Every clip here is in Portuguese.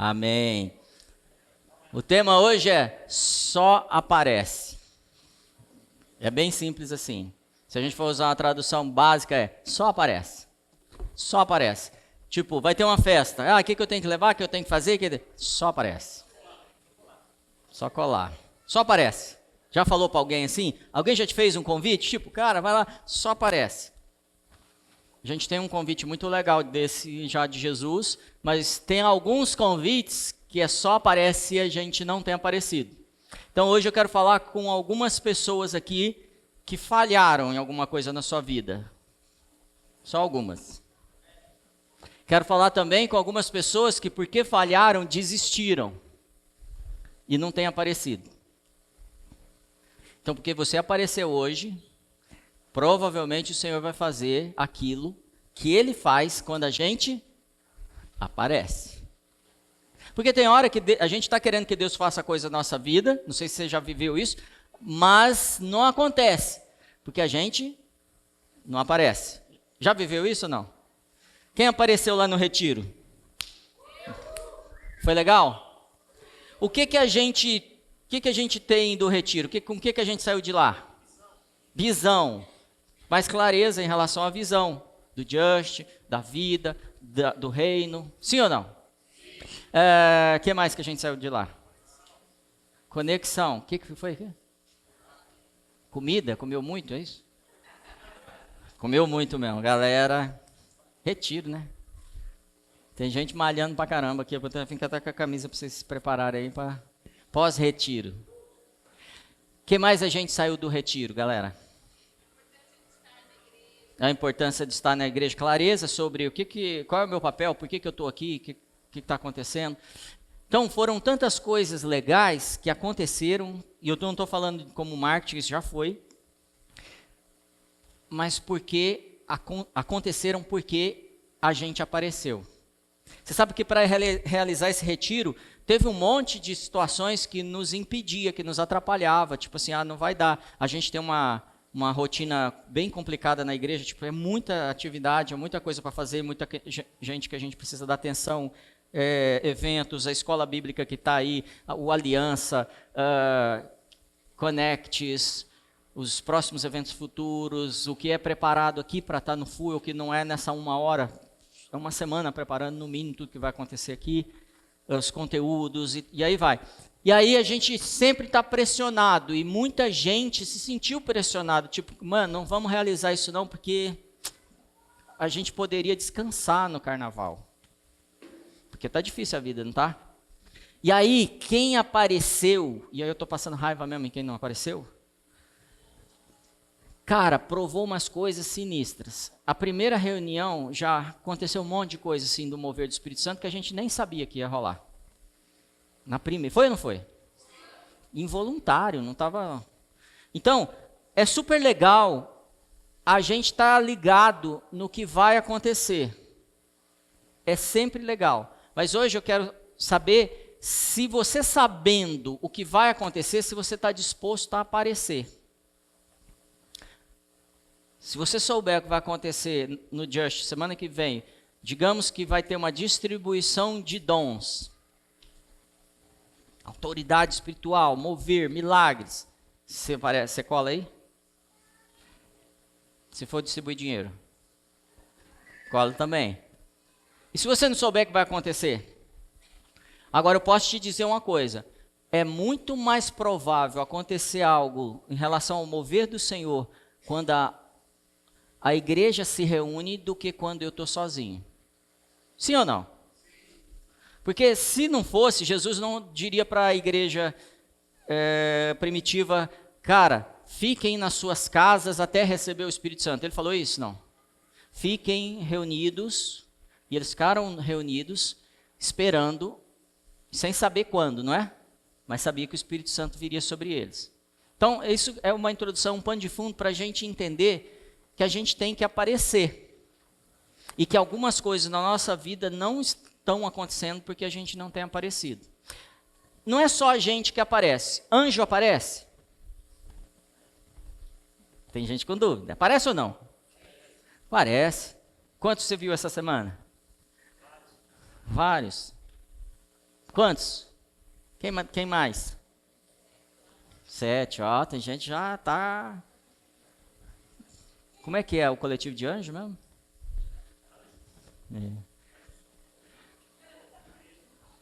Amém. O tema hoje é só aparece. É bem simples assim. Se a gente for usar uma tradução básica é só aparece. Só aparece. Tipo, vai ter uma festa. O que eu tenho que levar? O que eu tenho que fazer? Só aparece. Só colar. Só aparece. Já falou para alguém assim? Alguém já te fez um convite? Tipo, cara, vai lá, só aparece. A gente tem um convite muito legal desse já de Jesus, mas tem alguns convites que é só aparece e a gente não tem aparecido. Então hoje eu quero falar com algumas pessoas aqui que falharam em alguma coisa na sua vida. Só algumas. Quero falar também com algumas pessoas que porque falharam, desistiram e não têm aparecido. Então, porque você apareceu hoje, provavelmente o Senhor vai fazer aquilo que Ele faz quando a gente aparece. Porque tem hora que a gente está querendo que Deus faça coisa na nossa vida, não sei se você já viveu isso, mas não acontece, porque a gente não aparece. Já viveu isso ou não? Quem apareceu lá no retiro? Foi legal? O que a gente tem do retiro? Com o que a gente saiu de lá? Visão. Mais clareza em relação à visão do Just, da vida, do reino. Sim ou não? O que mais que a gente saiu de lá? Conexão. O que foi? Comida? Comeu muito, é isso? Comeu muito mesmo. Galera, retiro, né? Tem gente malhando pra caramba aqui. Eu vou ter que estar com a camisa para vocês se prepararem aí para pós-retiro. O que mais a gente saiu do retiro, galera? A importância de estar na igreja, clareza sobre qual é o meu papel, por que eu estou aqui, o que está acontecendo. Então, foram tantas coisas legais que aconteceram, e eu não estou falando como marketing, isso já foi, mas porque aconteceram porque a gente apareceu. Você sabe que para realizar esse retiro, teve um monte de situações que nos impedia, que nos atrapalhava, tipo assim, não vai dar. A gente tem uma rotina bem complicada na igreja, tipo, é muita atividade, é muita coisa para fazer, muita gente que a gente precisa dar atenção, eventos, a escola bíblica que está aí, o Aliança, Connects, os próximos eventos futuros, o que é preparado aqui para estar no full, o que não é nessa 1 hora, é uma semana preparando no mínimo tudo que vai acontecer aqui, os conteúdos e aí vai. E aí a gente sempre está pressionado e muita gente se sentiu pressionado, tipo, mano, não vamos realizar isso não porque a gente poderia descansar no carnaval. Porque tá difícil a vida, não tá? E aí quem apareceu, e aí eu estou passando raiva mesmo em quem não apareceu, cara, provou umas coisas sinistras. A primeira reunião já aconteceu um monte de coisa assim do mover do Espírito Santo que a gente nem sabia que ia rolar. Na primeira, foi ou não foi? Involuntário, não estava. Então, é super legal a gente estar ligado no que vai acontecer. É sempre legal. Mas hoje eu quero saber se você sabendo o que vai acontecer, se você está disposto a aparecer. Se você souber o que vai acontecer no Just semana que vem, digamos que vai ter uma distribuição de dons. Autoridade espiritual, mover, milagres. Você cola aí? Se for distribuir dinheiro. Cola também. E se você não souber o que vai acontecer? Agora eu posso te dizer uma coisa. É muito mais provável acontecer algo em relação ao mover do Senhor quando a igreja se reúne do que quando eu estou sozinho. Sim ou não? Porque se não fosse, Jesus não diria para a igreja primitiva, cara, fiquem nas suas casas até receber o Espírito Santo. Ele falou isso? Não. Fiquem reunidos, e eles ficaram reunidos, esperando, sem saber quando, não é? Mas sabia que o Espírito Santo viria sobre eles. Então, isso é uma introdução, um pano de fundo para a gente entender que a gente tem que aparecer. E que algumas coisas na nossa vida não estão acontecendo porque a gente não tem aparecido. Não é só a gente que aparece. Anjo aparece? Tem gente com dúvida. Aparece ou não? Aparece. Quantos você viu essa semana? Vários. Quantos? Quem mais? 7, ó, tem gente já tá... Como é que é o coletivo de anjos mesmo?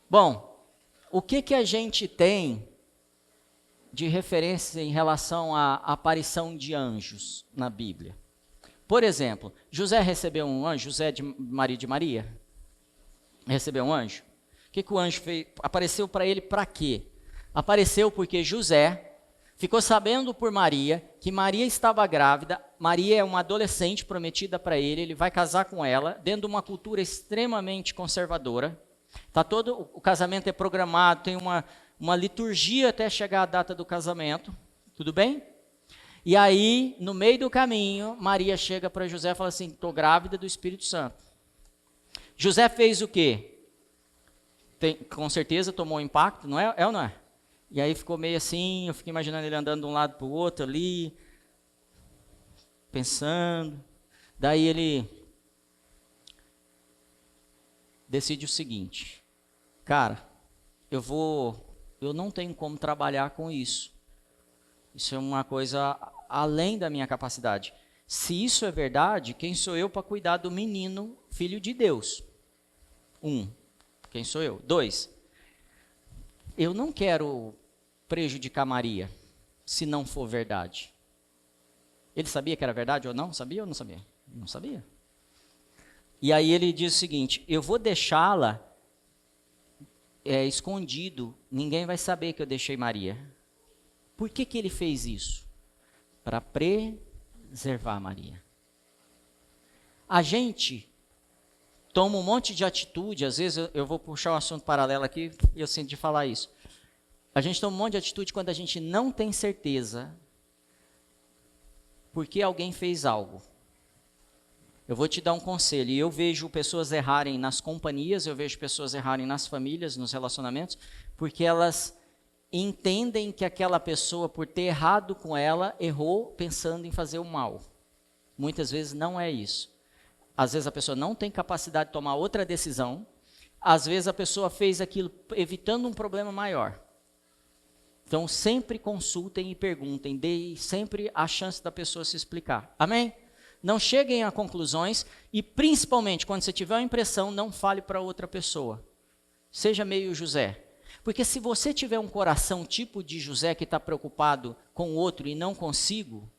Bom, o que a gente tem de referência em relação à aparição de anjos na Bíblia? Por exemplo, José recebeu um anjo, José de Maria? Recebeu um anjo? O que o anjo fez? Apareceu para ele para quê? Apareceu porque José ficou sabendo por Maria que Maria estava grávida. Maria é uma adolescente prometida para ele, ele vai casar com ela, dentro de uma cultura extremamente conservadora. Todo o casamento é programado, tem uma liturgia até chegar a data do casamento, tudo bem? E aí, no meio do caminho, Maria chega para José e fala assim, estou grávida do Espírito Santo. José fez o quê? Com certeza tomou um impacto, não é? É ou não é? E aí ficou meio assim, eu fiquei imaginando ele andando de um lado para o outro ali, pensando. Daí ele decide o seguinte, cara, eu não tenho como trabalhar com isso. Isso é uma coisa além da minha capacidade. Se isso é verdade, quem sou eu para cuidar do menino, filho de Deus? 1, quem sou eu? 2, eu não quero prejudicar Maria, se não for verdade. Ele sabia que era verdade ou não? Sabia ou não sabia? Não sabia. E aí ele diz o seguinte, eu vou deixá-la escondido, ninguém vai saber que eu deixei Maria. Por que ele fez isso? Para preservar Maria. A gente toma um monte de atitude, às vezes eu vou puxar um assunto paralelo aqui, e eu sinto de falar isso. A gente toma um monte de atitude quando a gente não tem certeza porque alguém fez algo. Eu vou te dar um conselho, e eu vejo pessoas errarem nas companhias, eu vejo pessoas errarem nas famílias, nos relacionamentos, porque elas entendem que aquela pessoa, por ter errado com ela, errou pensando em fazer o mal. Muitas vezes não é isso. Às vezes a pessoa não tem capacidade de tomar outra decisão, às vezes a pessoa fez aquilo evitando um problema maior. Então sempre consultem e perguntem, deem sempre a chance da pessoa se explicar. Amém? Não cheguem a conclusões e principalmente quando você tiver uma impressão, não fale para outra pessoa. Seja meio José. Porque se você tiver um coração tipo de José que está preocupado com o outro e não consigo,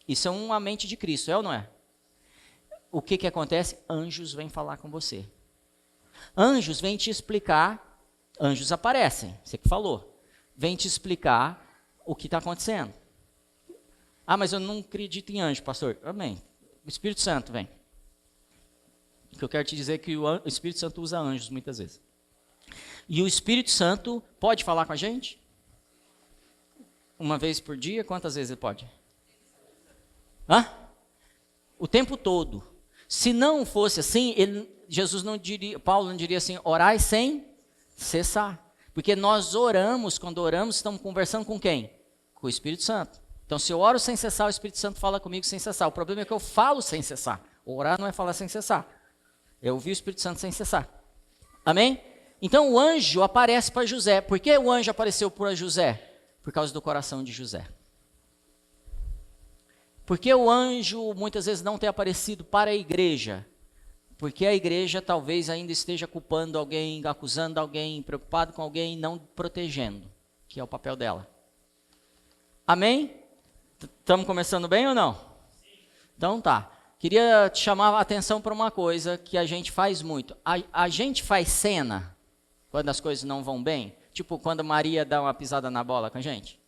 isso é uma mente de Cristo, é ou não é? O que acontece? Anjos vêm falar com você. Anjos vêm te explicar, anjos aparecem, você que falou, vêm te explicar o que está acontecendo. Ah, mas eu não acredito em anjo, pastor. Amém. O Espírito Santo vem. O que eu quero te dizer é que o Espírito Santo usa anjos muitas vezes. E o Espírito Santo pode falar com a gente? Uma vez por dia? Quantas vezes ele pode? O tempo todo. Se não fosse assim, Jesus não diria, Paulo não diria assim, orai sem cessar. Porque nós oramos, quando oramos, estamos conversando com quem? Com o Espírito Santo. Então, se eu oro sem cessar, o Espírito Santo fala comigo sem cessar. O problema é que eu falo sem cessar. Orar não é falar sem cessar. Eu ouvi o Espírito Santo sem cessar. Amém? Então, o anjo aparece para José. Por que o anjo apareceu para José? Por causa do coração de José. Por que o anjo muitas vezes não tem aparecido para a igreja? Porque a igreja talvez ainda esteja culpando alguém, acusando alguém, preocupado com alguém, não protegendo, que é o papel dela. Amém? Estamos começando bem ou não? Então tá. Queria te chamar a atenção para uma coisa que a gente faz muito. A gente faz cena quando as coisas não vão bem. Tipo quando Maria dá uma pisada na bola com a gente.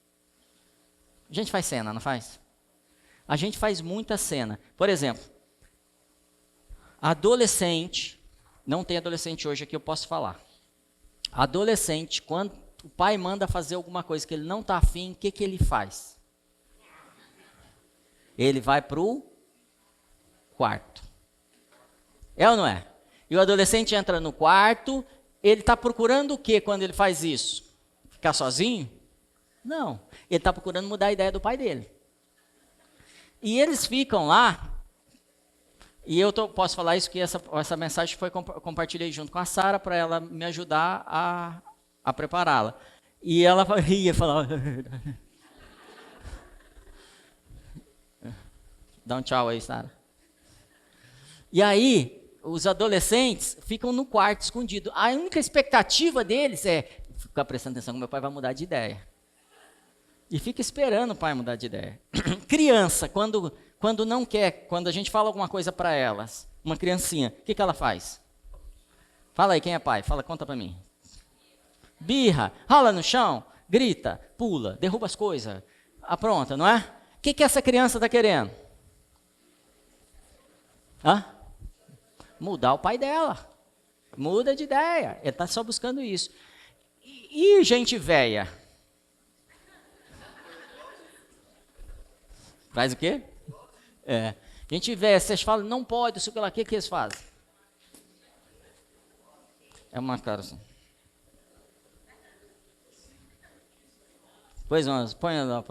A gente faz cena, não faz? A gente faz muita cena. Por exemplo, adolescente, não tem adolescente hoje aqui, eu posso falar. Adolescente, quando o pai manda fazer alguma coisa que ele não está afim, o que ele faz? Ele vai para o quarto. É ou não é? E o adolescente entra no quarto, ele está procurando o que quando ele faz isso? Ficar sozinho? Não. Ele está procurando mudar a ideia do pai dele. E eles ficam lá, e eu posso falar isso, que essa mensagem foi compartilhei junto com a Sara, para ela me ajudar a prepará-la. E ela ria, falava... Dá um tchau aí, Sara. E aí, os adolescentes ficam no quarto escondido. A única expectativa deles é ficar prestando atenção que meu pai vai mudar de ideia. E fica esperando o pai mudar de ideia. Criança, quando não quer, quando a gente fala alguma coisa para elas, uma criancinha, o que ela faz? Fala aí, quem é pai? Fala, conta para mim. Birra, rola no chão, grita, pula, derruba as coisas, apronta, não é? O que essa criança está querendo? Hã? Mudar o pai dela. Muda de ideia. Ele está só buscando isso. E gente velha? Faz o quê? Gente velha, vocês falam, não pode, sei lá, o que eles fazem? É uma cara assim. Pois vamos, põe lá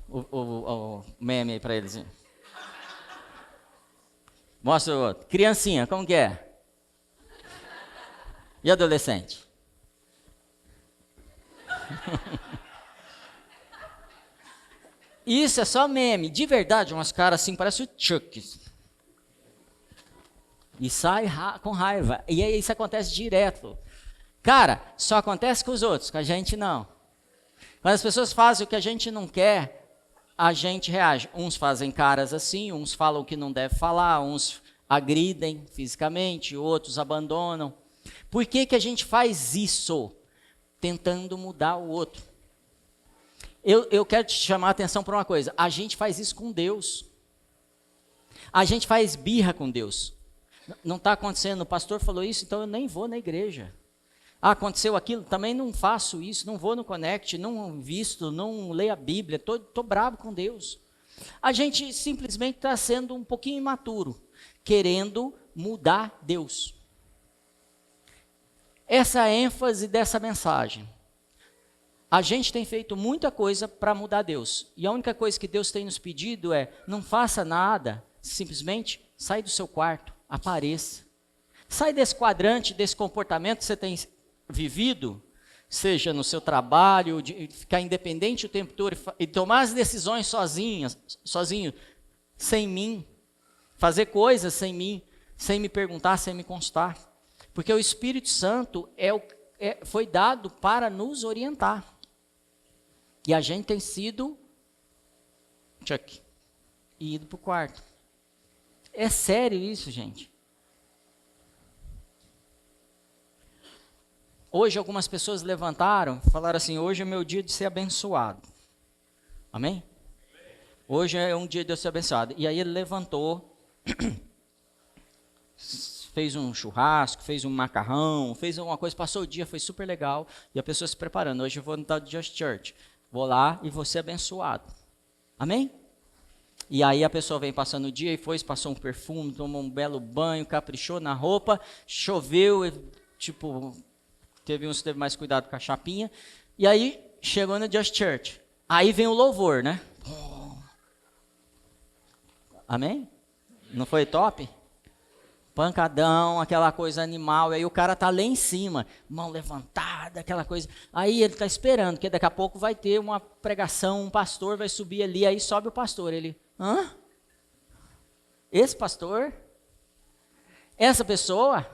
o meme aí para eles. Hein? Mostra o outro. Criancinha, como que é? E adolescente? Isso é só meme. De verdade, umas caras assim, parece o Chuck. E sai com raiva. E aí isso acontece direto. Cara, só acontece com os outros, com a gente não. Quando as pessoas fazem o que a gente não quer, a gente reage. Uns fazem caras assim, uns falam o que não deve falar, uns agridem fisicamente, outros abandonam. Por que a gente faz isso? Tentando mudar o outro. Eu quero te chamar a atenção para uma coisa. A gente faz isso com Deus. A gente faz birra com Deus. Não está acontecendo, o pastor falou isso, então eu nem vou na igreja. Ah, aconteceu aquilo, também não faço isso, não vou no Connect, não visto, não leio a Bíblia, estou bravo com Deus. A gente simplesmente está sendo um pouquinho imaturo, querendo mudar Deus. Essa é a ênfase dessa mensagem. A gente tem feito muita coisa para mudar Deus. E a única coisa que Deus tem nos pedido é, não faça nada, simplesmente sai do seu quarto, apareça. Sai desse quadrante, desse comportamento que você tem vivido, seja no seu trabalho, de ficar independente o tempo todo e tomar as decisões sozinho, sem mim, fazer coisas sem mim, sem me perguntar, sem me constar. Porque o Espírito Santo foi dado para nos orientar. E a gente tem sido e ido para o quarto. É sério isso, gente. Hoje algumas pessoas levantaram, falaram assim, hoje é meu dia de ser abençoado. Amém? Hoje é um dia de eu ser abençoado. E aí ele levantou, fez um churrasco, fez um macarrão, fez alguma coisa, passou o dia, foi super legal. E a pessoa se preparando, hoje eu vou no tal de Just Church. Vou lá e vou ser abençoado. Amém? E aí a pessoa vem passando o dia e passou um perfume, tomou um belo banho, caprichou na roupa, choveu, teve uns que teve mais cuidado com a chapinha. E aí chegou no Just Church. Aí vem o louvor, né? Amém? Não foi top? Pancadão, aquela coisa animal, aí o cara tá lá em cima, mão levantada, aquela coisa. Aí ele tá esperando, porque daqui a pouco vai ter uma pregação, um pastor vai subir ali, aí sobe o pastor, ele, hã? Esse pastor? Essa pessoa?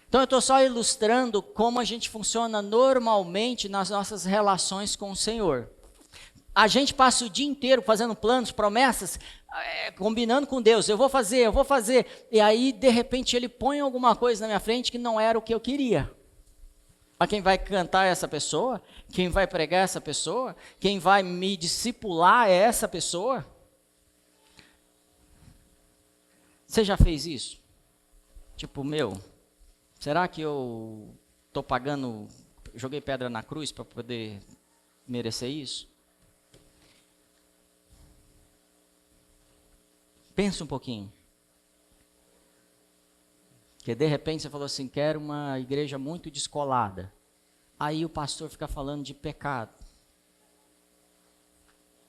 Então eu estou só ilustrando como a gente funciona normalmente nas nossas relações com o Senhor. A gente passa o dia inteiro fazendo planos, promessas, combinando com Deus, eu vou fazer. E aí, de repente, ele põe alguma coisa na minha frente que não era o que eu queria. Mas quem vai cantar é essa pessoa? Quem vai pregar é essa pessoa? Quem vai me discipular é essa pessoa? Você já fez isso? Será que eu estou pagando, joguei pedra na cruz para poder merecer isso? Pensa um pouquinho. Porque de repente você falou assim, quero uma igreja muito descolada. Aí o pastor fica falando de pecado.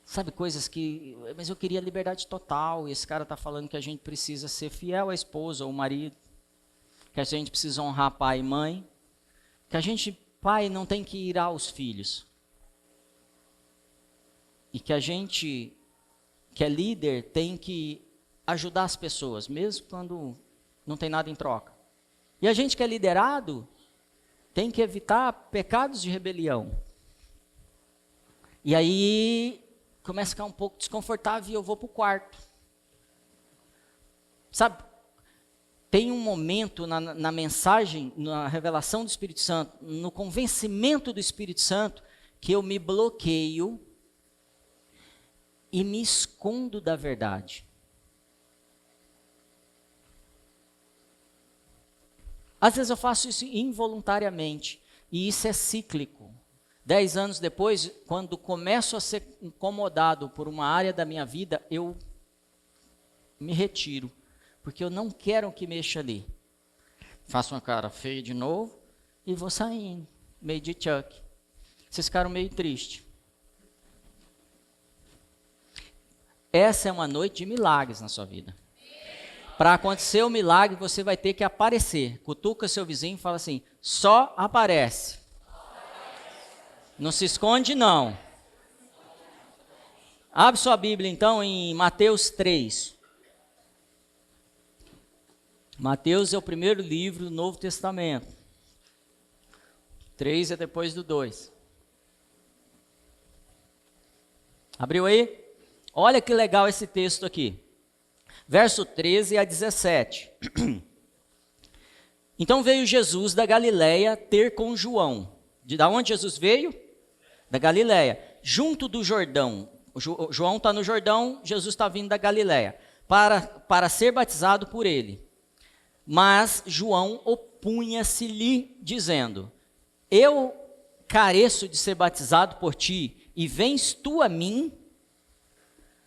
Sabe, coisas que... Mas eu queria liberdade total. E esse cara está falando que a gente precisa ser fiel à esposa ou ao marido. Que a gente precisa honrar pai e mãe. que a gente, pai, não tem que irar os filhos. E que a gente, que é líder, tem que ajudar as pessoas, mesmo quando não tem nada em troca. E a gente que é liderado, tem que evitar pecados de rebelião. E aí, começa a ficar um pouco desconfortável e eu vou para o quarto. Sabe, tem um momento na mensagem, na revelação do Espírito Santo, no convencimento do Espírito Santo, que eu me bloqueio e me escondo da verdade. Às vezes eu faço isso involuntariamente, e isso é cíclico. 10 anos depois, quando começo a ser incomodado por uma área da minha vida, eu me retiro, porque eu não quero que mexa ali. Faço uma cara feia de novo e vou saindo, meio de Chuck. Vocês ficaram meio tristes. Essa é uma noite de milagres na sua vida. Para acontecer o milagre, você vai ter que aparecer. Cutuca seu vizinho e fala assim, só aparece. Não se esconde, não. Abre sua Bíblia, então, em Mateus 3. Mateus é o primeiro livro do Novo Testamento. 3 é depois do 2. Abriu aí? Olha que legal esse texto aqui. Verso 13 a 17. Então veio Jesus da Galileia ter com João. De onde Jesus veio? Da Galileia. Junto do Jordão. João está no Jordão, Jesus está vindo da Galileia. Para ser batizado por ele. Mas João opunha-se-lhe, dizendo, eu careço de ser batizado por ti, e vens tu a mim?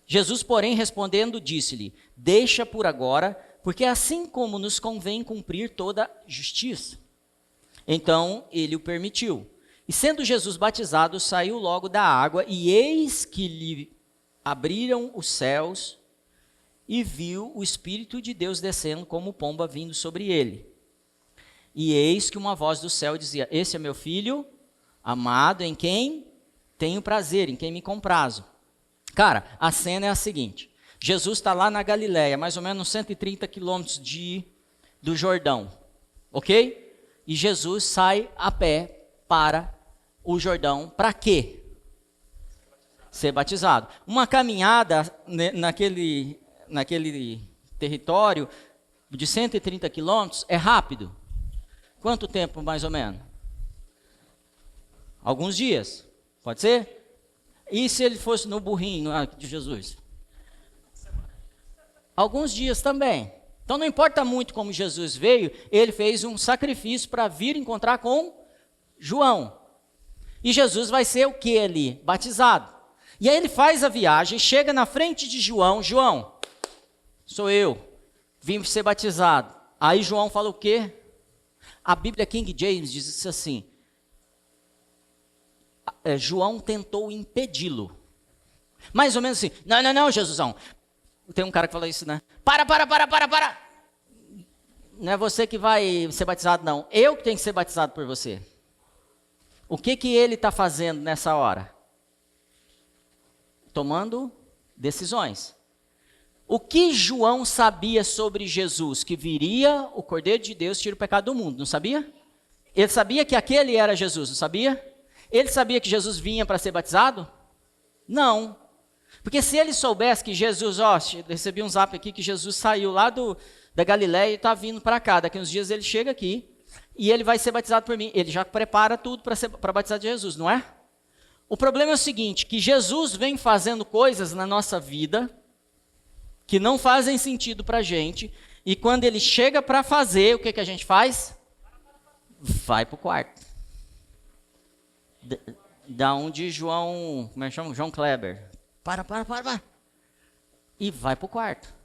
Jesus, porém, respondendo, disse-lhe, deixa por agora, porque assim como nos convém cumprir toda justiça. Então, ele o permitiu. E sendo Jesus batizado, saiu logo da água, e eis que lhe abriram os céus, e viu o Espírito de Deus descendo como pomba vindo sobre ele. E eis que uma voz do céu dizia, esse é meu filho amado, em quem tenho prazer, em quem me comprazo. Cara, a cena é a seguinte, Jesus está lá na Galileia, mais ou menos 130 quilômetros do Jordão, ok? E Jesus sai a pé para o Jordão, para quê? Ser batizado. Uma caminhada naquele território de 130 quilômetros é rápido. Quanto tempo, mais ou menos? Alguns dias, pode ser? E se ele fosse no burrinho de Jesus? Alguns dias também. Então não importa muito como Jesus veio, ele fez um sacrifício para vir encontrar com João. E Jesus vai ser o que ali? Batizado. E aí ele faz a viagem, chega na frente de João, João, sou eu, vim ser batizado. Aí João fala o quê? A Bíblia King James diz assim, João tentou impedi-lo. Mais ou menos assim, não, Jesusão. Tem um cara que fala isso, né? Para. Não é você que vai ser batizado, não. Eu que tenho que ser batizado por você. O que ele está fazendo nessa hora? Tomando decisões. O que João sabia sobre Jesus? Que viria o Cordeiro de Deus tira o pecado do mundo, não sabia? Ele sabia que aquele era Jesus, não sabia? Ele sabia que Jesus vinha para ser batizado? Não. Porque se ele soubesse que Jesus, recebi um zap aqui que Jesus saiu lá da Galileia e está vindo para cá, daqui uns dias ele chega aqui e ele vai ser batizado por mim. Ele já prepara tudo para batizar de Jesus, não é? O problema é o seguinte, que Jesus vem fazendo coisas na nossa vida que não fazem sentido para a gente, e quando ele chega para fazer, o que a gente faz? Vai para o quarto. Da onde João, como é que chama? João Kleber. Para. E vai para o quarto.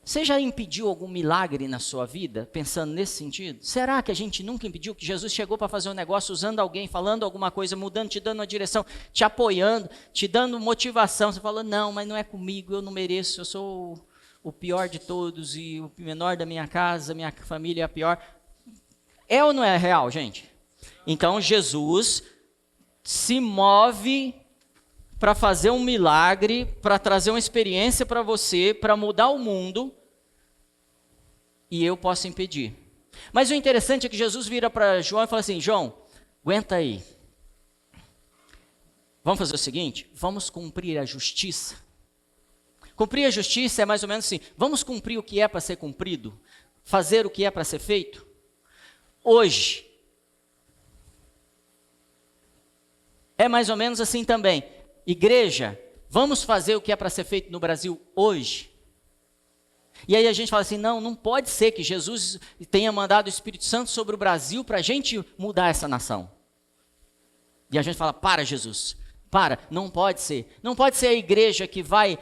Você já impediu algum milagre na sua vida, pensando nesse sentido? Será que a gente nunca impediu que Jesus chegou para fazer um negócio usando alguém, falando alguma coisa, mudando, te dando uma direção, te apoiando, te dando motivação? Você falou, não, mas não é comigo, eu não mereço, eu sou o pior de todos e o menor da minha casa, minha família é a pior. É ou não é real, gente? Então Jesus se move para fazer um milagre, para trazer uma experiência para você, para mudar o mundo, e eu posso impedir. Mas o interessante é que Jesus vira para João e fala assim: João, aguenta aí. Vamos fazer o seguinte, vamos cumprir a justiça. Cumprir a justiça é mais ou menos assim, vamos cumprir o que é para ser cumprido, fazer o que é para ser feito. Hoje, é mais ou menos assim também. Igreja, vamos fazer o que é para ser feito no Brasil hoje. E aí a gente fala assim, não pode ser que Jesus tenha mandado o Espírito Santo sobre o Brasil para a gente mudar essa nação. E a gente fala, para Jesus, não pode ser. Não pode ser a igreja que vai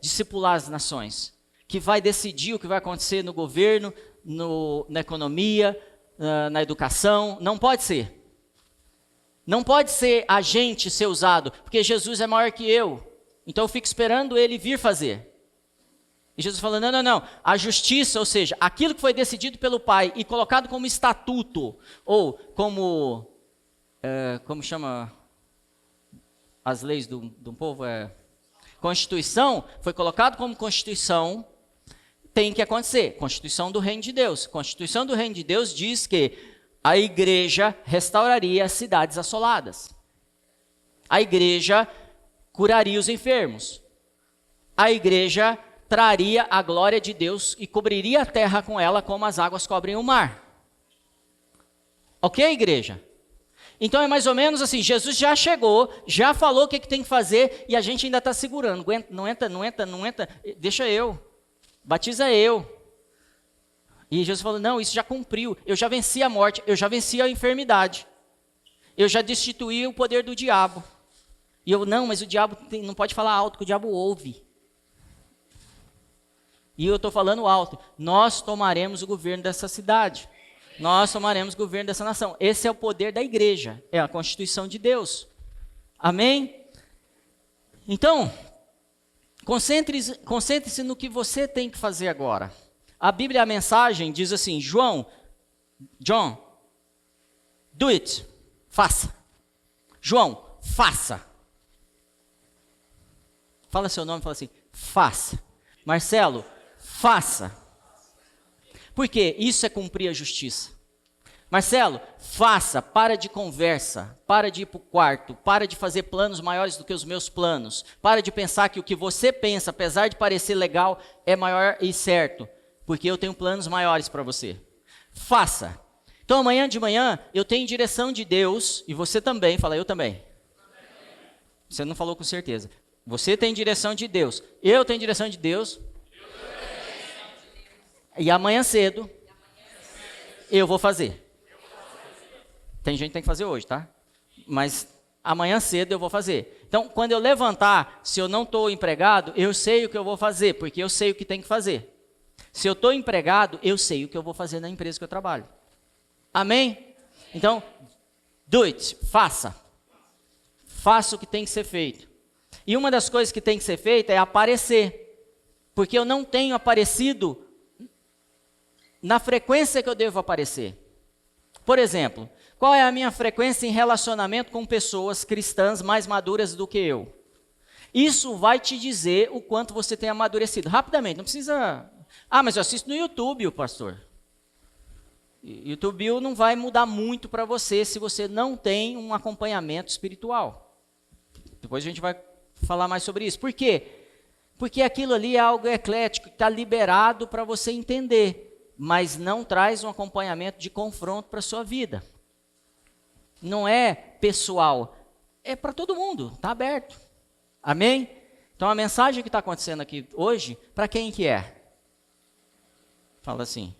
discipular as nações, que vai decidir o que vai acontecer no governo, na economia, na educação. Não pode ser. Não pode ser a gente ser usado, porque Jesus é maior que eu. Então eu fico esperando ele vir fazer. E Jesus falou, não. A justiça, ou seja, aquilo que foi decidido pelo Pai e colocado como estatuto, ou como chama as leis do povo? Constituição, foi colocado como Constituição, tem que acontecer. Constituição do Reino de Deus. Constituição do Reino de Deus diz que a igreja restauraria as cidades assoladas. A igreja curaria os enfermos. A igreja traria a glória de Deus e cobriria a terra com ela como as águas cobrem o mar. Ok, igreja? Então é mais ou menos assim, Jesus já chegou, já falou o que tem que fazer e a gente ainda está segurando. Não entra, deixa eu, batiza eu. E Jesus falou, não, isso já cumpriu, eu já venci a morte, eu já venci a enfermidade, eu já destituí o poder do diabo. E eu, não, mas o diabo não pode falar alto, que o diabo ouve. E eu estou falando alto, nós tomaremos o governo dessa cidade, nós tomaremos o governo dessa nação. Esse é o poder da igreja, é a Constituição de Deus. Amém? Então, concentre-se no que você tem que fazer agora. A Bíblia, a mensagem, diz assim, John, do it, faça. João, faça. Fala seu nome, fala assim, faça. Marcelo, faça. Por quê? Isso é cumprir a justiça. Marcelo, faça, para de conversa, para de ir para o quarto, para de fazer planos maiores do que os meus planos, para de pensar que o que você pensa, apesar de parecer legal, é maior e certo. Porque eu tenho planos maiores para você. Faça. Então amanhã de manhã eu tenho direção de Deus, e você também, fala eu também. Você não falou com certeza. Você tem direção de Deus, eu tenho direção de Deus. E amanhã cedo eu vou fazer. Tem gente que tem que fazer hoje, tá? Mas amanhã cedo eu vou fazer. Então quando eu levantar, se eu não estou empregado, eu sei o que eu vou fazer, porque eu sei o que tem que fazer. Se eu estou empregado, eu sei o que eu vou fazer na empresa que eu trabalho. Amém? Então, do it, faça. Faça o que tem que ser feito. E uma das coisas que tem que ser feita é aparecer. Porque eu não tenho aparecido na frequência que eu devo aparecer. Por exemplo, qual é a minha frequência em relacionamento com pessoas cristãs mais maduras do que eu? Isso vai te dizer o quanto você tem amadurecido. Rapidamente, não precisa... mas eu assisto no YouTube, pastor. YouTube não vai mudar muito para você se você não tem um acompanhamento espiritual. Depois a gente vai falar mais sobre isso. Por quê? Porque aquilo ali é algo eclético, que está liberado para você entender, mas não traz um acompanhamento de confronto para a sua vida. Não é pessoal, é para todo mundo, está aberto. Amém? Então a mensagem que está acontecendo aqui hoje, para quem que é? Fala assim,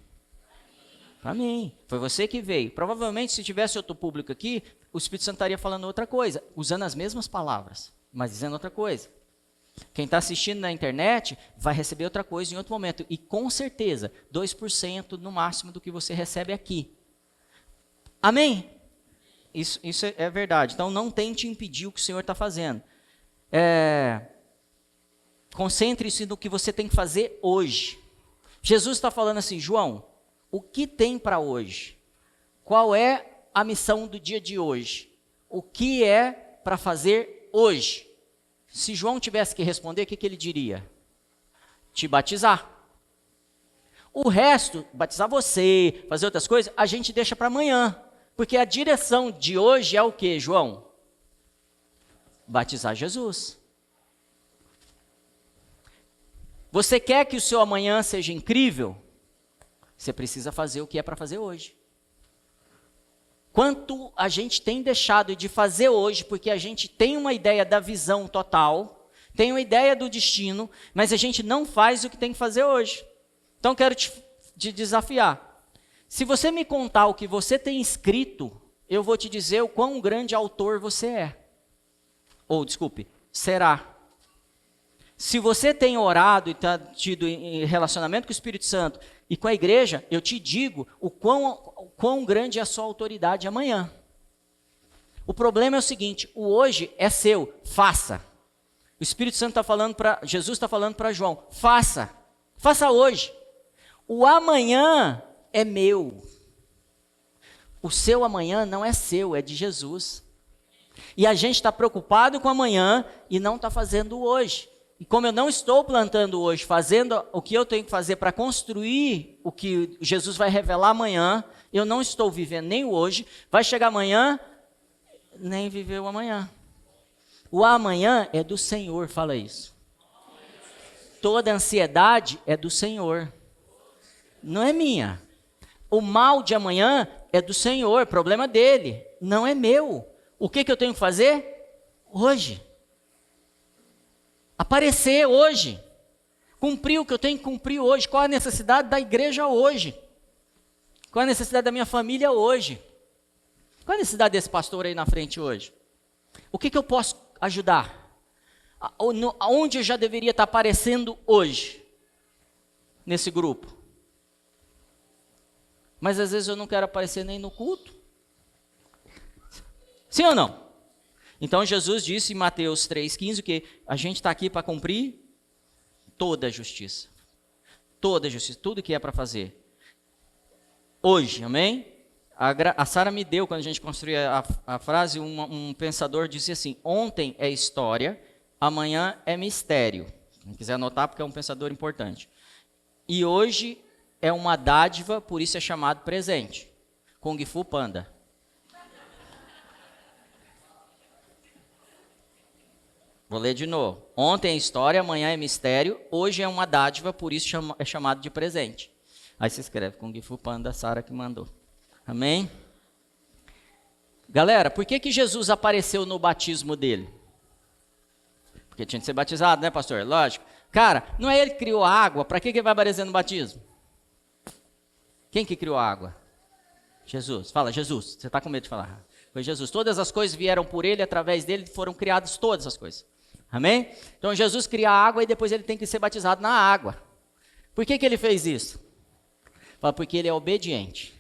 para mim, foi você que veio. Provavelmente se tivesse outro público aqui, o Espírito Santo estaria falando outra coisa, usando as mesmas palavras, mas dizendo outra coisa. Quem está assistindo na internet vai receber outra coisa em outro momento, e com certeza, 2% no máximo do que você recebe aqui. Amém? Isso é verdade, então não tente impedir o que o Senhor está fazendo. Concentre-se no que você tem que fazer hoje. Jesus está falando assim, João, o que tem para hoje? qual é a missão do dia de hoje? O que é para fazer hoje? Se João tivesse que responder, o que ele diria? Te batizar. O resto, batizar você, fazer outras coisas, a gente deixa para amanhã. Porque a direção de hoje é o que, João? Batizar Jesus. Você quer que o seu amanhã seja incrível? Você precisa fazer o que é para fazer hoje. Quanto a gente tem deixado de fazer hoje, porque a gente tem uma ideia da visão total, tem uma ideia do destino, mas a gente não faz o que tem que fazer hoje. Então, quero te desafiar. Se você me contar o que você tem escrito, eu vou te dizer o quão grande autor você é. Ou, desculpe, será. Se você tem orado e está tido em relacionamento com o Espírito Santo e com a igreja, eu te digo o quão grande é a sua autoridade amanhã. O problema é o seguinte, o hoje é seu, faça. O Espírito Santo está falando para, Jesus está falando para João, faça hoje. O amanhã é meu. O seu amanhã não é seu, é de Jesus. E a gente está preocupado com o amanhã e não está fazendo o hoje. E como eu não estou plantando hoje, fazendo o que eu tenho que fazer para construir o que Jesus vai revelar amanhã, eu não estou vivendo nem o hoje, vai chegar amanhã, nem viver o amanhã. O amanhã é do Senhor, fala isso. Toda ansiedade é do Senhor, não é minha. O mal de amanhã é do Senhor, problema dele, não é meu. O que eu tenho que fazer? Hoje. Aparecer hoje, cumprir o que eu tenho que cumprir hoje. Qual a necessidade da igreja hoje? Qual a necessidade da minha família hoje? Qual a necessidade desse pastor aí na frente hoje? O que eu posso ajudar? Aonde eu já deveria estar aparecendo hoje? Nesse grupo? Mas às vezes eu não quero aparecer nem no culto. Sim ou não? Então Jesus disse em Mateus 3,15 que a gente está aqui para cumprir toda a justiça. Toda a justiça, tudo que é para fazer. Hoje, amém? A Sara me deu, quando a gente construía a frase, um pensador disse assim, ontem é história, amanhã é mistério. Quem quiser anotar, porque é um pensador importante. E hoje é uma dádiva, por isso é chamado presente. Kung Fu Panda. Vou ler de novo. Ontem é história, amanhã é mistério, hoje é uma dádiva, por isso é chamado de presente. Aí se escreve Kung Fu Panda, Sara que mandou. Amém? Galera, por que Jesus apareceu no batismo dele? Porque tinha que ser batizado, né, pastor? Lógico. Cara, não é ele que criou a água, para que ele vai aparecer no batismo? Quem que criou a água? Jesus. Fala, Jesus. Você está com medo de falar? Foi Jesus. Todas as coisas vieram por ele, através dele foram criadas todas as coisas. Amém? Então Jesus cria a água e depois ele tem que ser batizado na água. Por que ele fez isso? Fala, porque ele é obediente.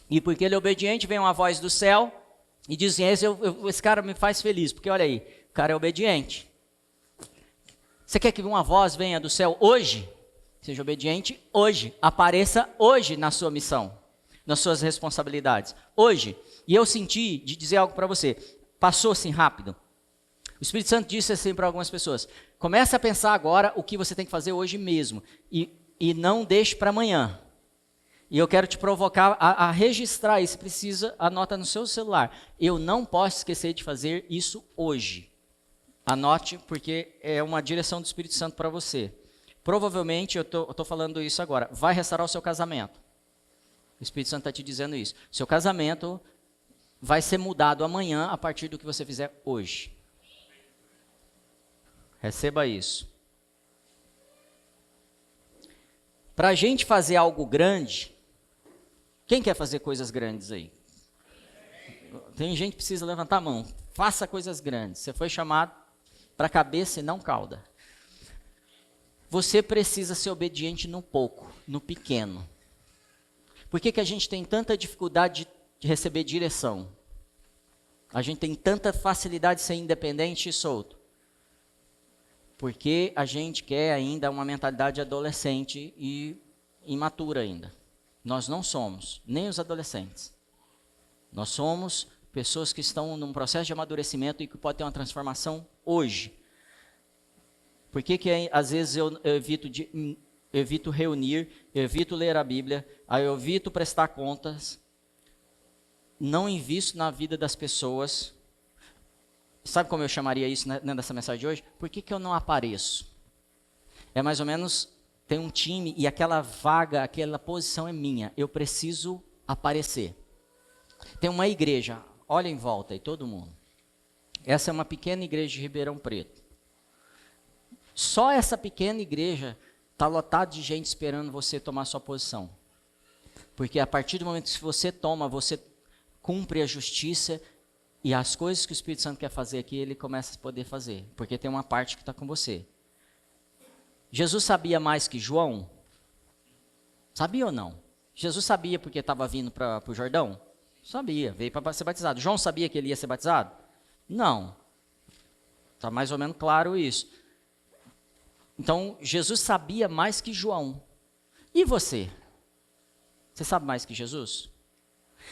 E porque ele é obediente, vem uma voz do céu e diz assim, esse cara me faz feliz, porque olha aí, o cara é obediente. Você quer que uma voz venha do céu hoje? Seja obediente hoje, apareça hoje na sua missão, nas suas responsabilidades, hoje. E eu senti de dizer algo para você, passou assim rápido. O Espírito Santo disse assim para algumas pessoas, comece a pensar agora o que você tem que fazer hoje mesmo, e não deixe para amanhã. E eu quero te provocar a registrar isso, precisa, anota no seu celular. Eu não posso esquecer de fazer isso hoje. Anote, porque é uma direção do Espírito Santo para você. Provavelmente, eu estou falando isso agora, vai restaurar o seu casamento. O Espírito Santo está te dizendo isso. Seu casamento vai ser mudado amanhã a partir do que você fizer hoje. Receba isso. Para a gente fazer algo grande, quem quer fazer coisas grandes aí? Tem gente que precisa levantar a mão. Faça coisas grandes. Você foi chamado para cabeça e não cauda. Você precisa ser obediente no pouco, no pequeno. Por que a gente tem tanta dificuldade de receber direção? A gente tem tanta facilidade de ser independente e solto? Porque a gente quer ainda uma mentalidade adolescente e imatura ainda. Nós não somos, nem os adolescentes. Nós somos pessoas que estão num processo de amadurecimento e que podem ter uma transformação hoje. Por que às vezes eu evito reunir, eu evito ler a Bíblia, eu evito prestar contas, não invisto na vida das pessoas? Sabe como eu chamaria isso nessa mensagem de hoje? Por que eu não apareço? É mais ou menos, tem um time e aquela vaga, aquela posição é minha, eu preciso aparecer. Tem uma igreja, olha em volta aí, todo mundo. Essa é uma pequena igreja de Ribeirão Preto. Só essa pequena igreja está lotada de gente esperando você tomar sua posição. Porque a partir do momento que você toma, você cumpre a justiça e as coisas que o Espírito Santo quer fazer aqui, ele começa a poder fazer. Porque tem uma parte que está com você. Jesus sabia mais que João? Sabia ou não? Jesus sabia porque estava vindo para o Jordão? Sabia, veio para ser batizado. João sabia que ele ia ser batizado? Não. Está mais ou menos claro isso. Então, Jesus sabia mais que João. E você? Você sabe mais que Jesus?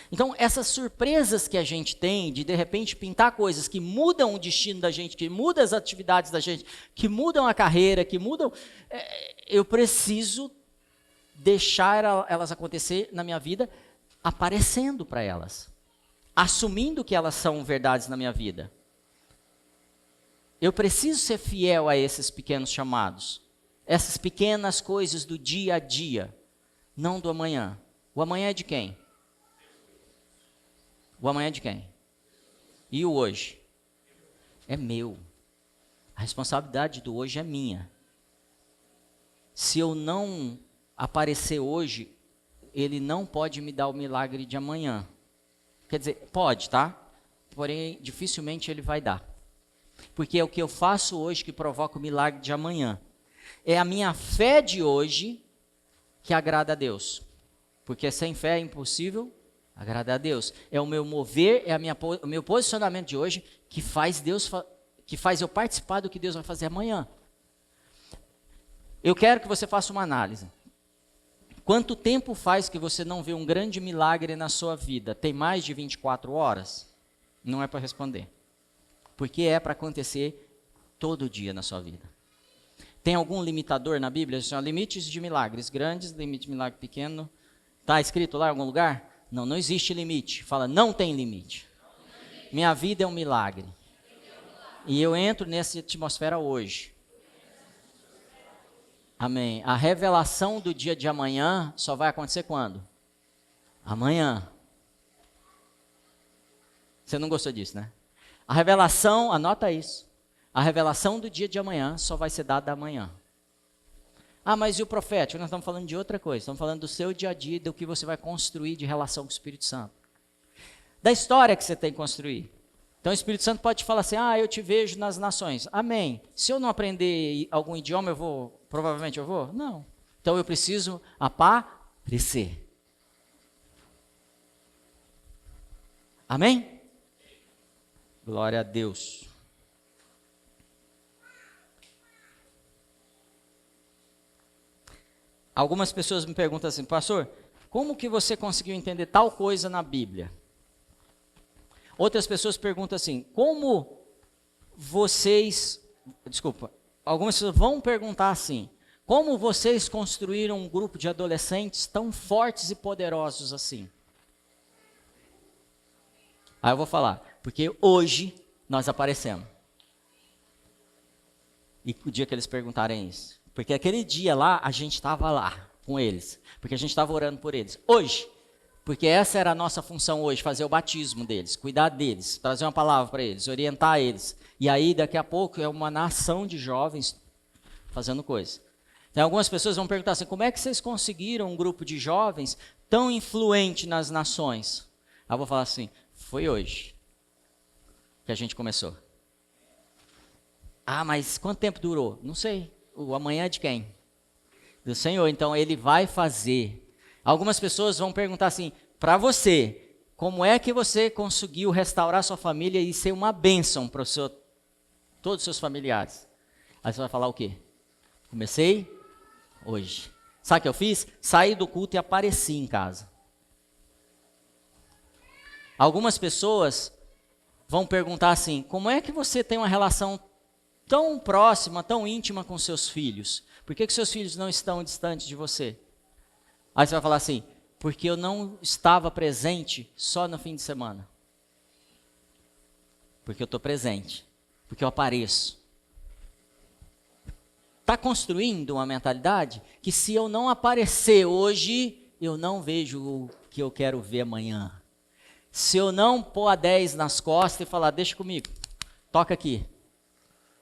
Então, essas surpresas que a gente tem de repente pintar coisas que mudam o destino da gente, que mudam as atividades da gente, que mudam a carreira, que mudam... eu preciso deixar elas acontecer na minha vida, aparecendo para elas, assumindo que elas são verdades na minha vida. Eu preciso ser fiel a esses pequenos chamados, essas pequenas coisas do dia a dia, não do amanhã. O amanhã é de quem? O amanhã é de quem? E o hoje? É meu. A responsabilidade do hoje é minha. Se eu não aparecer hoje, ele não pode me dar o milagre de amanhã. Quer dizer, pode, tá? Porém, dificilmente ele vai dar. Porque é o que eu faço hoje que provoca o milagre de amanhã. É a minha fé de hoje que agrada a Deus. Porque sem fé é impossível agradar a Deus. É o meu mover, é o meu posicionamento de hoje que faz eu participar do que Deus vai fazer amanhã. Eu quero que você faça uma análise. Quanto tempo faz que você não vê um grande milagre na sua vida? Tem mais de 24 horas? Não é para responder. Porque é para acontecer todo dia na sua vida. Tem algum limitador na Bíblia? São limites de milagres grandes, limite de milagre pequeno. Está escrito lá em algum lugar? Não, não existe limite. Fala, não tem limite. Minha vida é um milagre. E eu entro nessa atmosfera hoje. Amém. A revelação do dia de amanhã só vai acontecer quando? Amanhã. Você não gostou disso, né? A revelação, anota isso. A revelação do dia de amanhã só vai ser dada amanhã. Ah, mas e o profético? Nós estamos falando de outra coisa. Estamos falando do seu dia a dia, do que você vai construir de relação com o Espírito Santo. Da história que você tem que construir. Então o Espírito Santo pode te falar assim, eu te vejo nas nações. Amém. Se eu não aprender algum idioma, provavelmente eu vou? Não. Então eu preciso aparecer. Amém? Glória a Deus. Algumas pessoas me perguntam assim, pastor, como que você conseguiu entender tal coisa na Bíblia? Outras pessoas perguntam assim, algumas pessoas vão perguntar assim, como vocês construíram um grupo de adolescentes tão fortes e poderosos assim? Aí eu vou falar, porque hoje nós aparecemos. E o dia que eles perguntarem isso. Porque aquele dia lá, a gente estava lá com eles. Porque a gente estava orando por eles. Hoje, porque essa era a nossa função hoje, fazer o batismo deles, cuidar deles, trazer uma palavra para eles, orientar eles. E aí, daqui a pouco, é uma nação de jovens fazendo coisa. Então, algumas pessoas vão perguntar assim, como é que vocês conseguiram um grupo de jovens tão influente nas nações? Aí eu vou falar assim, foi hoje que a gente começou. Ah, mas quanto tempo durou? Não sei. O amanhã é de quem? Do Senhor. Então, Ele vai fazer. Algumas pessoas vão perguntar assim, para você, como é que você conseguiu restaurar sua família e ser uma bênção para todos os seus familiares? Aí você vai falar o quê? Comecei hoje. Sabe o que eu fiz? Saí do culto e apareci em casa. Algumas pessoas vão perguntar assim, como é que você tem uma relação tão próxima, tão íntima com seus filhos? Por que seus filhos não estão distantes de você? Aí você vai falar assim, porque eu não estava presente só no fim de semana. Porque eu estou presente, porque eu apareço. Está construindo uma mentalidade que se eu não aparecer hoje, eu não vejo o que eu quero ver amanhã. Se eu não pôr a 10 nas costas e falar, deixa comigo, toca aqui.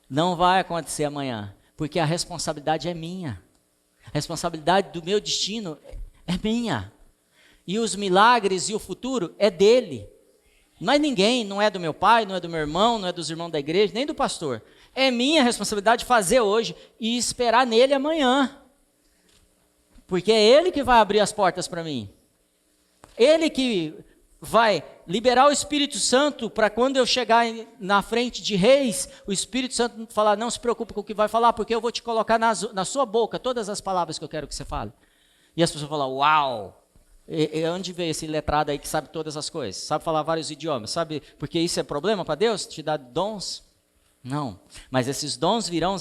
Não vai acontecer amanhã, porque a responsabilidade é minha. A responsabilidade do meu destino é minha. E os milagres e o futuro é dele. Não é ninguém, não é do meu pai, não é do meu irmão, não é dos irmãos da igreja, nem do pastor. É minha responsabilidade fazer hoje e esperar nele amanhã. Porque é ele que vai abrir as portas para mim. Ele que vai liberar o Espírito Santo para quando eu chegar na frente de reis, o Espírito Santo falar, não se preocupe com o que vai falar, porque eu vou te colocar na sua boca todas as palavras que eu quero que você fale. E as pessoas falam, uau, onde veio esse letrado aí que sabe todas as coisas? Sabe falar vários idiomas, sabe? Porque isso é problema para Deus? Te dá dons? Não, mas esses dons virão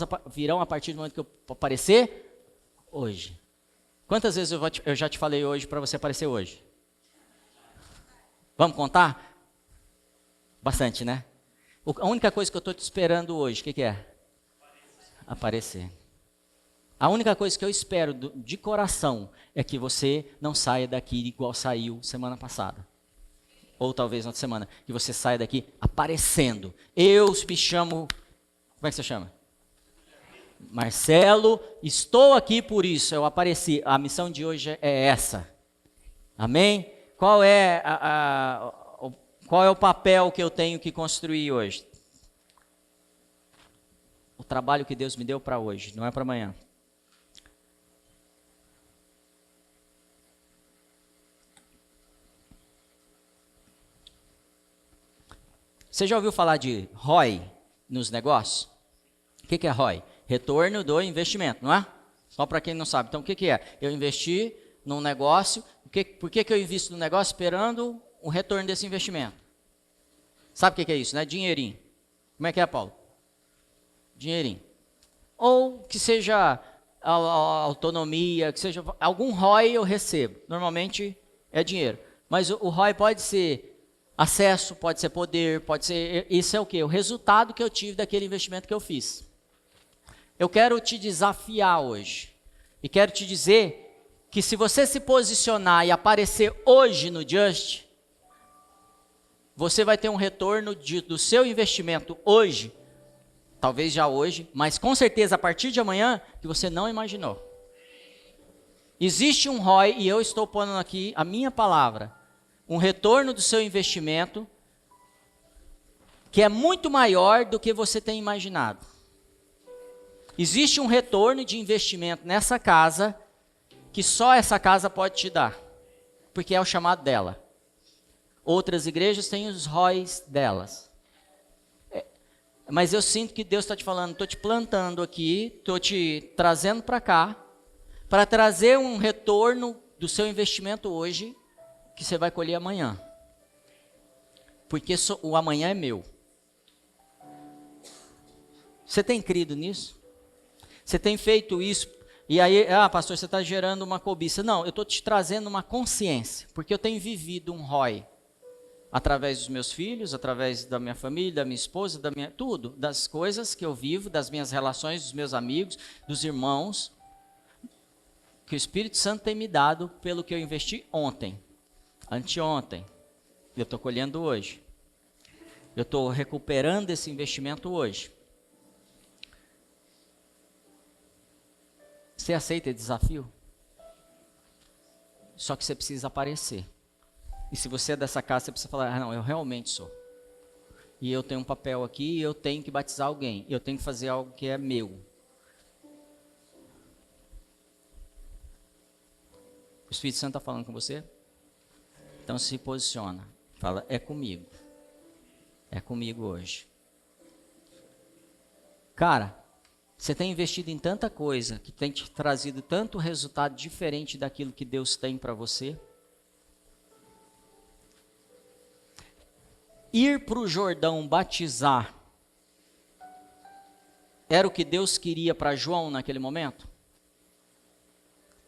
a partir do momento que eu aparecer hoje. Quantas vezes eu já te falei hoje para você aparecer hoje? Vamos contar? Bastante, né? A única coisa que eu estou te esperando hoje, o que é? Aparecer. A única coisa que eu espero de coração é que você não saia daqui igual saiu semana passada. Ou talvez na outra semana. Que você saia daqui aparecendo. Eu me chamo... Como é que você chama? Marcelo. Estou aqui por isso. Eu apareci. A missão de hoje é essa. Amém? Qual é o papel que eu tenho que construir hoje? O trabalho que Deus me deu para hoje, não é para amanhã. Você já ouviu falar de ROI nos negócios? O que é ROI? Retorno do investimento, não é? Só para quem não sabe. Então, o que é? Eu investi num negócio. Por que eu invisto no negócio esperando o retorno desse investimento? Sabe o que é isso, né? Dinheirinho. Como é que é, Paulo? Dinheirinho. Ou que seja a autonomia, que seja algum ROI eu recebo. Normalmente é dinheiro. Mas o ROI pode ser acesso, pode ser poder, pode ser... Isso é o quê? O resultado que eu tive daquele investimento que eu fiz. Eu quero te desafiar hoje. E quero te dizer que se você se posicionar e aparecer hoje no Just, você vai ter um retorno do seu investimento hoje, talvez já hoje, mas com certeza a partir de amanhã, que você não imaginou. Existe um ROI, e eu estou pondo aqui a minha palavra, um retorno do seu investimento que é muito maior do que você tem imaginado. Existe um retorno de investimento nessa casa que só essa casa pode te dar, porque é o chamado dela. Outras igrejas têm os ROIs delas. Mas eu sinto que Deus está te falando, estou te plantando aqui, estou te trazendo para cá, para trazer um retorno do seu investimento hoje, que você vai colher amanhã. Porque o amanhã é meu. Você tem crido nisso? Você tem feito isso? E aí, pastor, você está gerando uma cobiça. Não, eu estou te trazendo uma consciência, porque eu tenho vivido um ROI. Através dos meus filhos, através da minha família, da minha esposa, tudo, das coisas que eu vivo, das minhas relações, dos meus amigos, dos irmãos, que o Espírito Santo tem me dado pelo que eu investi ontem, anteontem, eu estou colhendo hoje. Eu estou recuperando esse investimento hoje. Você aceita esse desafio? Só que você precisa aparecer. E se você é dessa casa, você precisa falar, não, eu realmente sou. E eu tenho um papel aqui, e eu tenho que batizar alguém. Eu tenho que fazer algo que é meu. O Espírito Santo está falando com você? Então se posiciona. Fala, é comigo. É comigo hoje. Cara, Você tem investido em tanta coisa que tem te trazido tanto resultado diferente daquilo que Deus tem para você? Ir para o Jordão batizar era o que Deus queria para João naquele momento?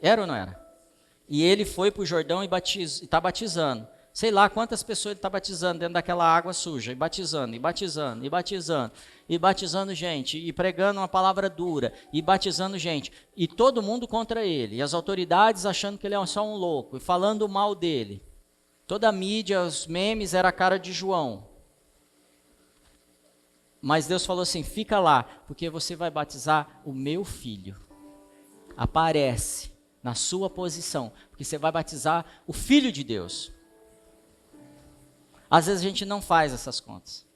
Era ou não era? E ele foi para o Jordão e está batizando. Sei lá quantas pessoas ele está batizando dentro daquela água suja, e batizando, e batizando, e batizando, e batizando gente, e pregando uma palavra dura, e batizando gente, e todo mundo contra ele, e as autoridades achando que ele é só um louco, e falando mal dele. Toda a mídia, os memes, era a cara de João. Mas Deus falou assim, fica lá, porque você vai batizar o meu filho. Aparece na sua posição, porque você vai batizar o Filho de Deus. Às vezes a gente não faz essas contas.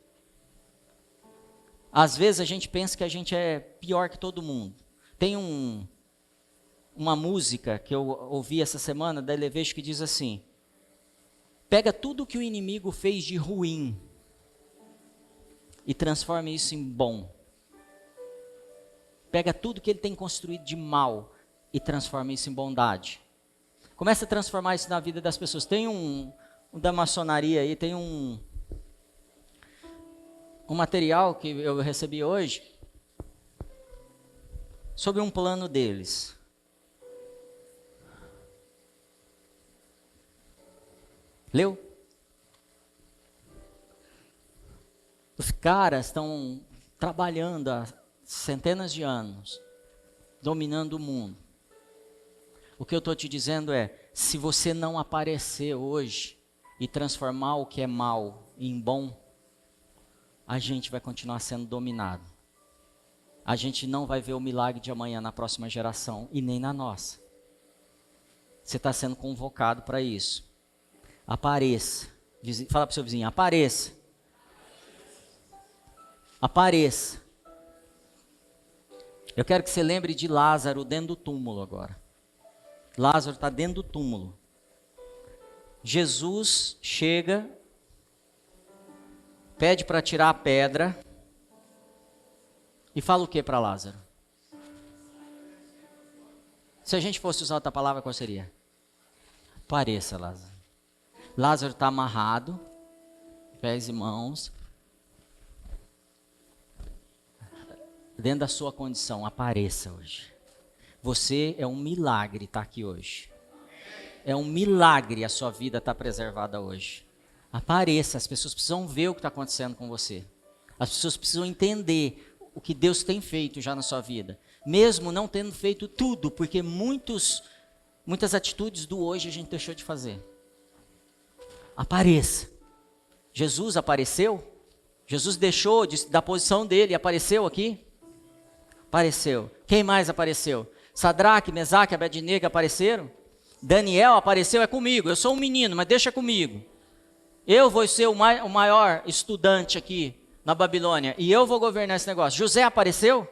Às vezes a gente pensa que a gente é pior que todo mundo. Tem uma música que eu ouvi essa semana da Elevejo que diz assim: pega tudo que o inimigo fez de ruim e transforma isso em bom. Pega tudo que ele tem construído de mal e transforma isso em bondade. Começa a transformar isso na vida das pessoas. Tem um da maçonaria aí, tem um material que eu recebi hoje sobre um plano deles. Leu? Os caras estão trabalhando há centenas de anos, dominando o mundo. O que eu estou te dizendo é, se você não aparecer hoje e transformar o que é mal em bom, a gente vai continuar sendo dominado. A gente não vai ver o milagre de amanhã na próxima geração e nem na nossa. Você está sendo convocado para isso. Apareça. Fala para o seu vizinho, apareça. Apareça. Eu quero que você lembre de Lázaro dentro do túmulo agora. Lázaro está dentro do túmulo. Jesus chega, pede para tirar a pedra e fala o que para Lázaro? Se a gente fosse usar outra palavra, qual seria? Apareça, Lázaro. Lázaro está amarrado, pés e mãos, dentro da sua condição, apareça hoje. Você é um milagre estar aqui hoje. É um milagre a sua vida estar preservada hoje. Apareça, as pessoas precisam ver o que está acontecendo com você. As pessoas precisam entender o que Deus tem feito já na sua vida. Mesmo não tendo feito tudo, porque muitas atitudes do hoje a gente deixou de fazer. Apareça. Jesus apareceu? Jesus deixou da posição dele e apareceu aqui? Apareceu. Quem mais apareceu? Sadraque, Mesaque, Abednego apareceram? Daniel apareceu, é comigo. Eu sou um menino, mas deixa comigo. Eu vou ser o maior estudante aqui na Babilônia. E eu vou governar esse negócio. José apareceu?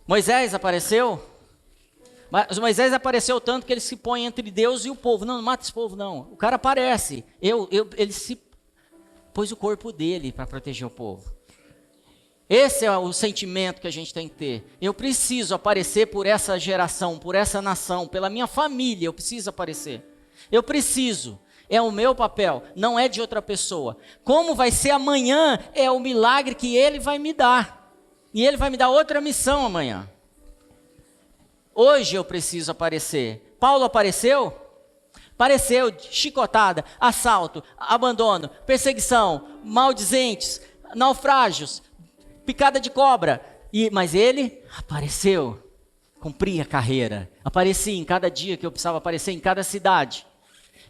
Moisés apareceu? Mas Moisés apareceu tanto que ele se põe entre Deus e o povo. Não mata esse povo não. O cara aparece. Ele se pôs o corpo dele para proteger o povo. Esse é o sentimento que a gente tem que ter. Eu preciso aparecer por essa geração, por essa nação, pela minha família, eu preciso aparecer. Eu preciso. É o meu papel, não é de outra pessoa. Como vai ser amanhã é o milagre que ele vai me dar. E ele vai me dar outra missão amanhã. Hoje eu preciso aparecer. Paulo apareceu? Apareceu, chicotada, assalto, abandono, perseguição, maldizentes, naufrágios, picada de cobra, mas ele apareceu, cumpria a carreira, aparecia em cada dia que eu precisava aparecer, em cada cidade,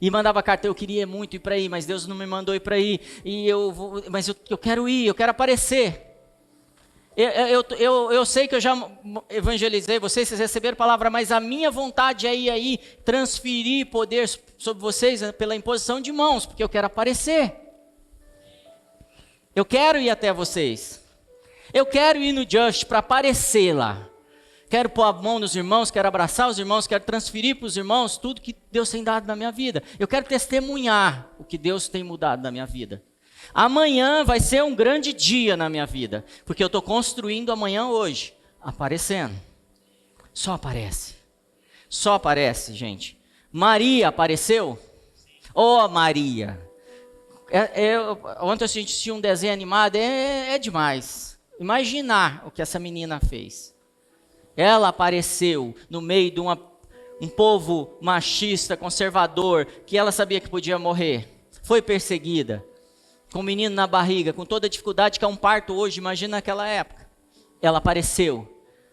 e mandava carta, eu queria muito ir para aí, mas Deus não me mandou ir para aí, mas eu quero ir, eu quero aparecer. Eu sei que eu já evangelizei vocês receberam palavra, mas a minha vontade é ir aí, transferir poder sobre vocês pela imposição de mãos, porque eu quero aparecer. Eu quero ir até vocês. Eu quero ir no Just para aparecer lá. Quero pôr a mão nos irmãos, quero abraçar os irmãos, quero transferir para os irmãos tudo que Deus tem dado na minha vida. Eu quero testemunhar o que Deus tem mudado na minha vida. Amanhã vai ser um grande dia na minha vida, porque eu estou construindo amanhã hoje. aparecendo. Só aparece. Só aparece, gente. Maria apareceu? Oh, Maria. Ontem a gente assistiu um desenho animado, é demais. Imaginar o que essa menina fez. Ela apareceu no meio de um povo machista, conservador, que ela sabia que podia morrer. Foi perseguida, com o menino na barriga, com toda a dificuldade que é um parto hoje, imagina naquela época. Ela apareceu.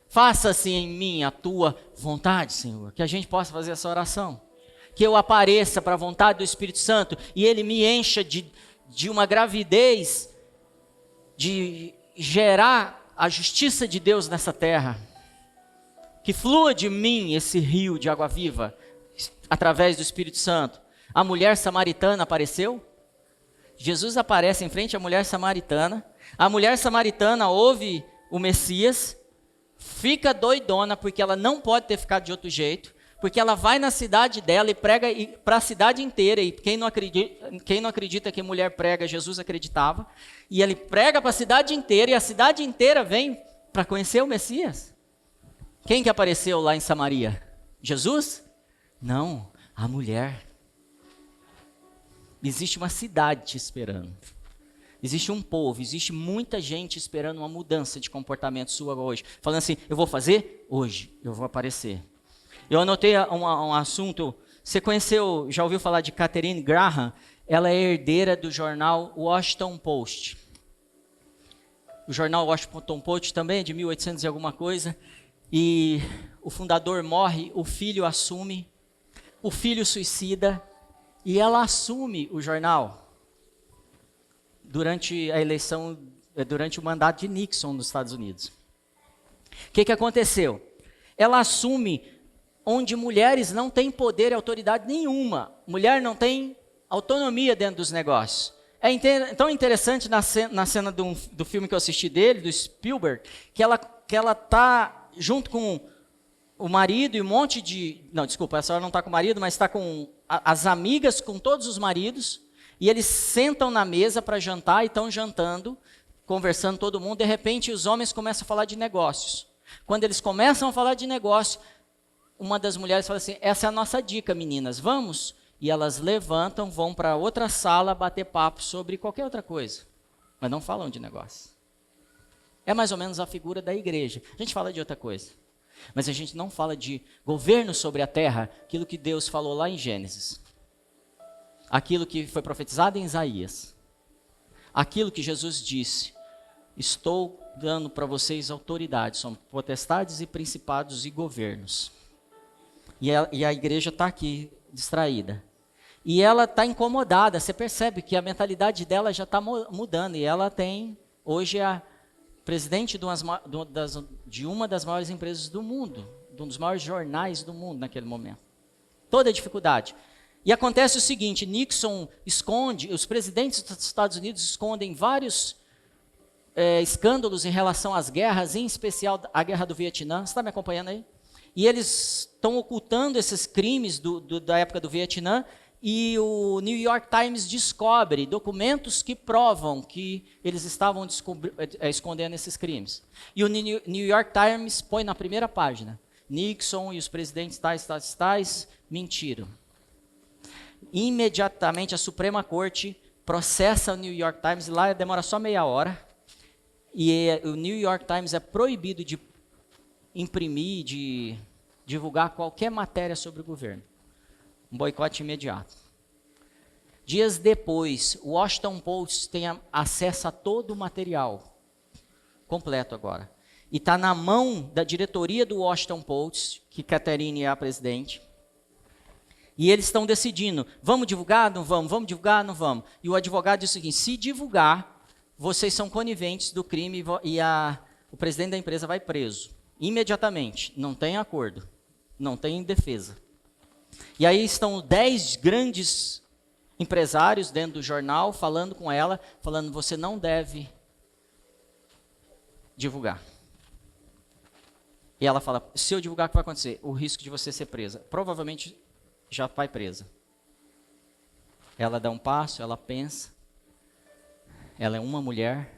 Faça-se em mim a tua vontade, Senhor. Que a gente possa fazer essa oração. Que eu apareça para a vontade do Espírito Santo e Ele me encha de uma gravidez de gerar a justiça de Deus nessa terra. Que flua de mim esse rio de água viva, através do Espírito Santo. A mulher samaritana apareceu? Jesus aparece em frente à mulher samaritana. A mulher samaritana ouve o Messias, fica doidona porque ela não pode ter ficado de outro jeito, porque ela vai na cidade dela e prega para a cidade inteira. E quem não acredita que mulher prega, Jesus acreditava. E ele prega para a cidade inteira e a cidade inteira vem para conhecer o Messias. Quem que apareceu lá em Samaria? Jesus? Não, a mulher. Existe uma cidade te esperando. Existe um povo, existe muita gente esperando uma mudança de comportamento sua hoje. Falando assim, eu vou fazer hoje, eu vou aparecer. Eu anotei um assunto, você conheceu, já ouviu falar de Katharine Graham? Ela é herdeira do jornal Washington Post. O jornal Washington Post também é de 1800 e alguma coisa. E o fundador morre, o filho assume, o filho suicida e ela assume o jornal durante a eleição, durante o mandato de Nixon nos Estados Unidos. O que aconteceu? Ela assume onde mulheres não têm poder e autoridade nenhuma. Mulher não tem autonomia dentro dos negócios. É tão interessante na cena do filme que eu assisti dele, do Spielberg, que ela está junto com o marido e um monte de... Não, desculpa, essa hora não está com o marido, mas está com as amigas, com todos os maridos, e eles sentam na mesa para jantar e estão jantando, conversando todo mundo. De repente, os homens começam a falar de negócios. Quando eles começam a falar de negócio, uma das mulheres fala assim, essa é a nossa dica, meninas, vamos? E elas levantam, vão para outra sala bater papo sobre qualquer outra coisa, mas não falam de negócio. É mais ou menos a figura da igreja. A gente fala de outra coisa, mas a gente não fala de governo sobre a terra, aquilo que Deus falou lá em Gênesis, aquilo que foi profetizado em Isaías, aquilo que Jesus disse, estou dando para vocês autoridade, são potestades e principados e governos. E a igreja está aqui, distraída. E ela está incomodada, você percebe que a mentalidade dela já está mudando, e ela tem, hoje a presidente de uma das maiores empresas do mundo, de um dos maiores jornais do mundo naquele momento. Toda a dificuldade. E acontece o seguinte, Nixon esconde, os presidentes dos Estados Unidos escondem vários escândalos em relação às guerras, em especial a guerra do Vietnã. Você está me acompanhando aí? E eles estão ocultando esses crimes da época do Vietnã, e o New York Times descobre documentos que provam que eles estavam escondendo esses crimes. E o New York Times põe na primeira página, Nixon e os presidentes tais, mentiram. Imediatamente a Suprema Corte processa o New York Times, e lá demora só meia hora, e o New York Times é proibido de imprimir, de divulgar qualquer matéria sobre o governo. Um boicote imediato. Dias depois, o Washington Post tem acesso a todo o material completo agora. E está na mão da diretoria do Washington Post, que Katharine é a presidente. E eles estão decidindo, vamos divulgar, não vamos, vamos divulgar, não vamos. E o advogado diz o seguinte, se divulgar, vocês são coniventes do crime e o presidente da empresa vai preso. Imediatamente, não tem acordo, não tem defesa. E aí estão 10 grandes empresários dentro do jornal falando com ela, falando, você não deve divulgar. E ela fala, se eu divulgar, o que vai acontecer? O risco de você ser presa. Provavelmente já vai presa. Ela dá um passo, ela pensa, ela é uma mulher,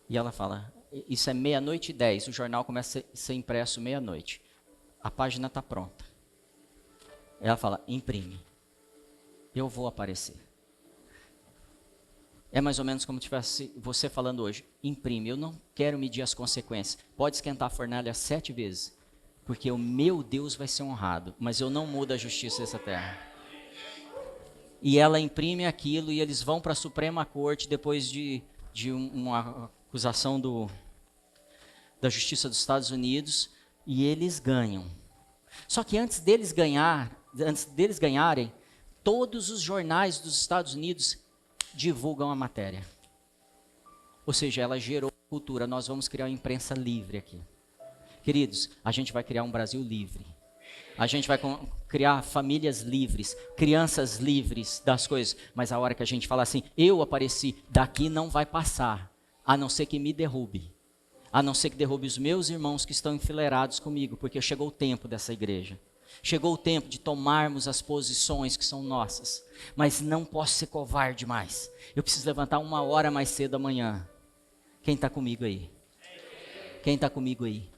e ela fala, isso é 00:10, o jornal começa a ser impresso 00:00. A página está pronta. Ela fala, imprime. Eu vou aparecer. É mais ou menos como se tivesse você falando hoje, imprime, eu não quero medir as consequências. Pode esquentar a fornalha 7 vezes, porque o meu Deus vai ser honrado, mas eu não mudo a justiça dessa terra. E ela imprime aquilo e eles vão para a Suprema Corte depois de uma acusação da Justiça dos Estados Unidos e eles ganham. Só que antes deles ganharem, todos os jornais dos Estados Unidos divulgam a matéria. Ou seja, ela gerou cultura. Nós vamos criar uma imprensa livre aqui. Queridos, a gente vai criar um Brasil livre. A gente vai criar famílias livres, crianças livres das coisas. Mas a hora que a gente fala assim, eu apareci, daqui não vai passar, a não ser que me derrube. A não ser que derrube os meus irmãos que estão enfileirados comigo, porque chegou o tempo dessa igreja. Chegou o tempo de tomarmos as posições que são nossas. Mas não posso ser covarde mais. Eu preciso levantar 1 hora mais cedo amanhã. Quem está comigo aí? Quem está comigo aí?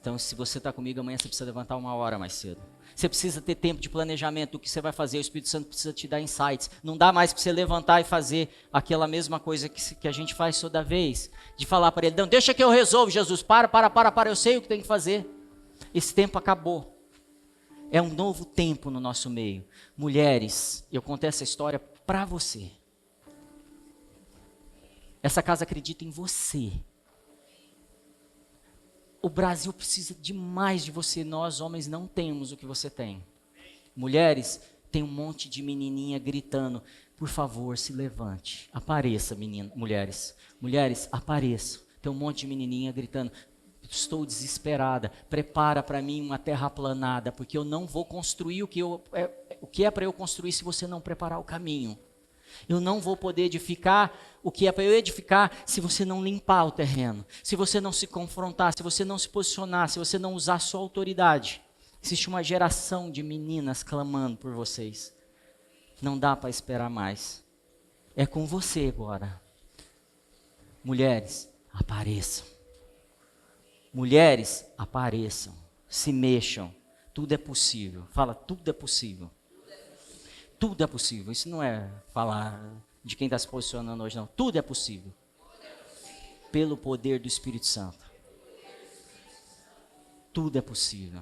Então, se você está comigo amanhã, você precisa levantar 1 hora mais cedo. Você precisa ter tempo de planejamento do que você vai fazer. O Espírito Santo precisa te dar insights. Não dá mais para você levantar e fazer aquela mesma coisa que a gente faz toda vez. De falar para ele, não, deixa que eu resolvo, Jesus. Para, eu sei o que tem que fazer. Esse tempo acabou. É um novo tempo no nosso meio. Mulheres, eu contei essa história para você. Essa casa acredita em você. O Brasil precisa demais de você. Nós, homens, não temos o que você tem. Mulheres, tem um monte de menininha gritando. Por favor, se levante. Apareça, mulheres. Mulheres, apareçam. Tem um monte de menininha gritando. Estou desesperada. Prepara para mim uma terra aplanada, porque eu não vou construir o que é para eu construir se você não preparar o caminho. Eu não vou poder edificar o que é para eu edificar se você não limpar o terreno, se você não se confrontar, se você não se posicionar, se você não usar a sua autoridade. Existe uma geração de meninas clamando por vocês. Não dá para esperar mais. É com você agora. Mulheres, apareçam. Mulheres, apareçam. Se mexam. Tudo é possível. Fala, tudo é possível. Tudo é possível. Isso não é falar de quem está se posicionando hoje, não. Tudo é possível. Pelo poder do Espírito Santo. Tudo é possível.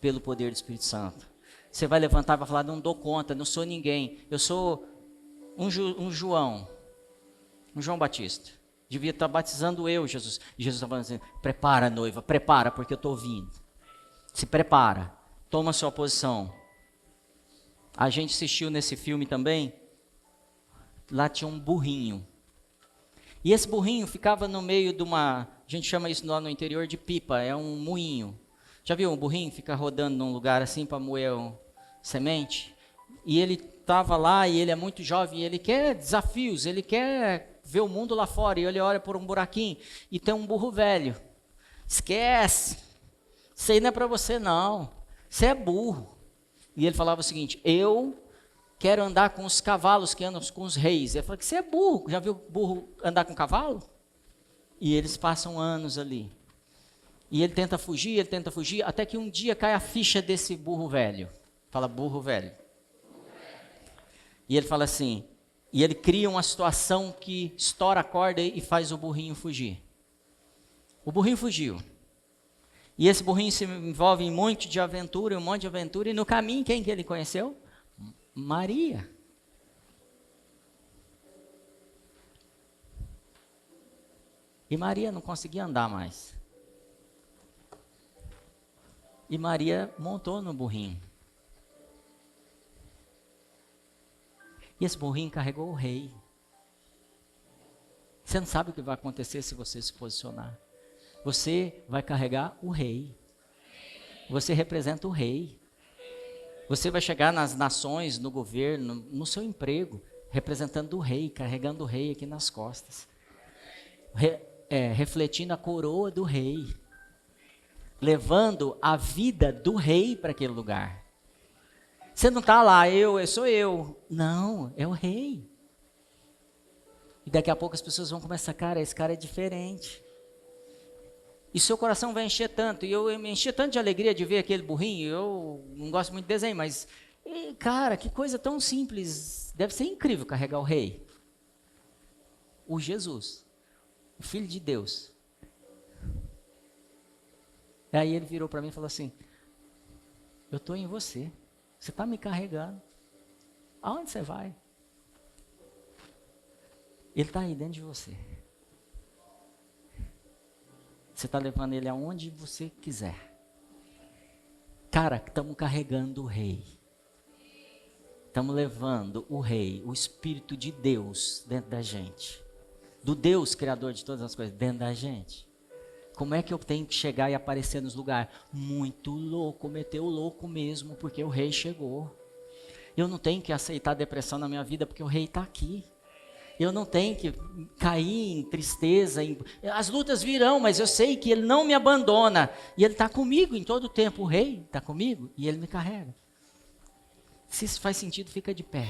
Pelo poder do Espírito Santo. Você vai levantar e vai falar, não dou conta, não sou ninguém. Eu sou um João Batista. Devia estar batizando eu, Jesus. E Jesus está falando assim, prepara, noiva, prepara, porque eu estou vindo. Se prepara. Toma a sua posição. A gente assistiu nesse filme também, lá tinha um burrinho. E esse burrinho ficava no meio de uma, a gente chama isso lá no interior de pipa, é um moinho. Já viu um burrinho ficar rodando num lugar assim para moer semente? E ele estava lá e ele é muito jovem, e ele quer desafios, ele quer ver o mundo lá fora. E ele olha por um buraquinho e tem um burro velho. Esquece, isso aí não é para você não, você é burro. E ele falava o seguinte, eu quero andar com os cavalos que andam com os reis. Ele falou que você é burro, já viu burro andar com cavalo? E eles passam anos ali. E ele tenta fugir, até que um dia cai a ficha desse burro velho. Fala, burro velho. E ele fala assim, e ele cria uma situação que estoura a corda e faz o burrinho fugir. O burrinho fugiu. E esse burrinho se envolve em um monte de aventura, e no caminho, quem que ele conheceu? Maria. E Maria não conseguia andar mais. E Maria montou no burrinho. E esse burrinho carregou o rei. Você não sabe o que vai acontecer se você se posicionar. Você vai carregar o rei. Você representa o rei. Você vai chegar nas nações, no governo, no seu emprego, representando o rei, carregando o rei aqui nas costas. Refletindo a coroa do rei. Levando a vida do rei para aquele lugar. Você não está lá, eu sou eu. Não, é o rei. E daqui a pouco as pessoas vão começar, cara, esse cara é diferente. E seu coração vai encher tanto. E eu me enchi tanto de alegria de ver aquele burrinho. Eu não gosto muito de desenho, mas, cara, que coisa tão simples. Deve ser incrível carregar o rei. O Jesus, o Filho de Deus. E aí ele virou para mim e falou assim, eu estou em você. Você está me carregando. Aonde você vai? Ele está aí dentro de você. Você está levando ele aonde você quiser. Cara, estamos carregando o rei. Estamos levando o rei, o Espírito de Deus dentro da gente. Do Deus Criador de todas as coisas dentro da gente. Como é que eu tenho que chegar e aparecer nos lugares? Muito louco, meteu o louco mesmo, porque o rei chegou. Eu não tenho que aceitar depressão na minha vida, porque o rei está aqui. Eu não tenho que cair em tristeza. As lutas virão, mas eu sei que ele não me abandona. E ele está comigo em todo o tempo. O rei está comigo e ele me carrega. Se isso faz sentido, fica de pé.